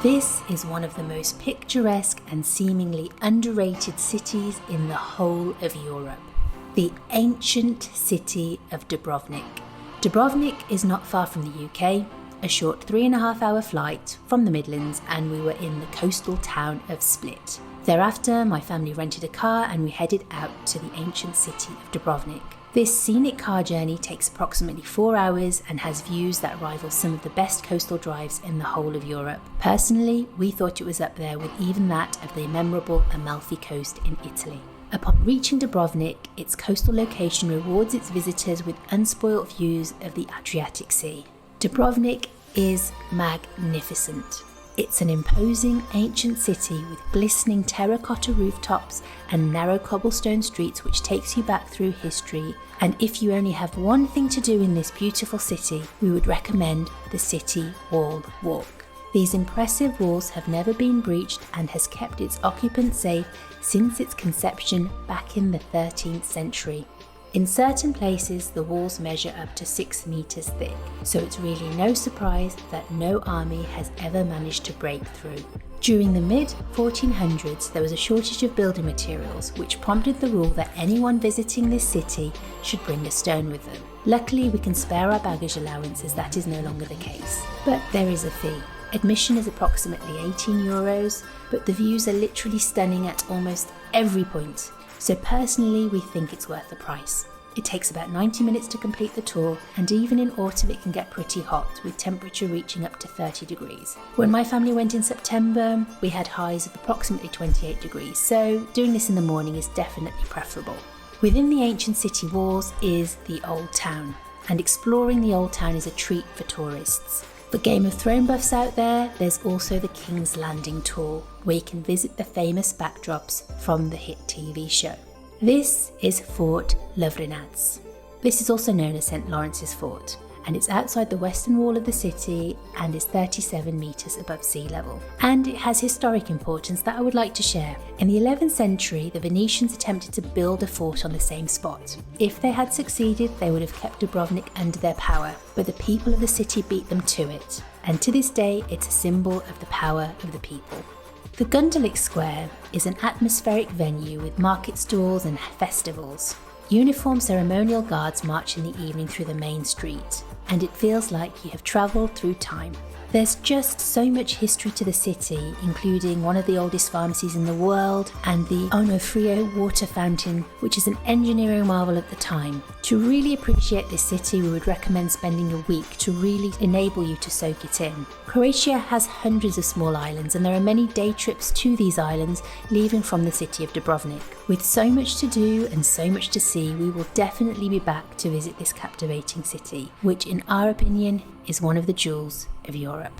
This is one of the most picturesque and seemingly underrated cities in the whole of Europe. The ancient city of Dubrovnik. Dubrovnik is not far from the UK, a short 3.5-hour flight from the Midlands, and we were in the coastal town of Split. Thereafter, my family rented a car and we headed out to the ancient city of Dubrovnik. This scenic car journey takes approximately 4 hours and has views that rival some of the best coastal drives in the whole of Europe. Personally, we thought it was up there with even that of the memorable Amalfi Coast in Italy. Upon reaching Dubrovnik, its coastal location rewards its visitors with unspoilt views of the Adriatic Sea. Dubrovnik is magnificent. It's an imposing ancient city with glistening terracotta rooftops and narrow cobblestone streets which takes you back through history. And if you only have one thing to do in this beautiful city, we would recommend the City Wall Walk. These impressive walls have never been breached and has kept its occupants safe since its conception back in the 13th century. In certain places, the walls measure up to 6 meters thick, so it's really no surprise that no army has ever managed to break through. During the mid-1400s, there was a shortage of building materials, which prompted the rule that anyone visiting this city should bring a stone with them. Luckily, we can spare our baggage allowance as that is no longer the case. But there is a fee. Admission is approximately €18, but the views are literally stunning at almost every point. So personally, we think it's worth the price. It takes about 90 minutes to complete the tour, and even in autumn it can get pretty hot, with temperature reaching up to 30 degrees. When my family went in September, we had highs of approximately 28 degrees, so doing this in the morning is definitely preferable. Within the ancient city walls is the Old Town, and exploring the Old Town is a treat for tourists. For Game of Thrones buffs out there, there's also the King's Landing tour, where you can visit the famous backdrops from the hit TV show. This is Fort Lovrenatz. This is also known as St. Lawrence's Fort, and it's outside the western wall of the city and is 37 metres above sea level. And it has historic importance that I would like to share. In the 11th century, the Venetians attempted to build a fort on the same spot. If they had succeeded, they would have kept Dubrovnik under their power, but the people of the city beat them to it. And to this day, it's a symbol of the power of the people. The Gondolic Square is an atmospheric venue with market stalls and festivals. Uniformed ceremonial guards march in the evening through the main street, and it feels like you have travelled through time. There's just so much history to the city, including one of the oldest pharmacies in the world and the Onofrio water fountain, which is an engineering marvel at the time. To really appreciate this city, we would recommend spending a week to really enable you to soak it in. Croatia has hundreds of small islands, and there are many day trips to these islands, leaving from the city of Dubrovnik. With so much to do and so much to see, we will definitely be back to visit this captivating city, which in our opinion is one of the jewels of Europe.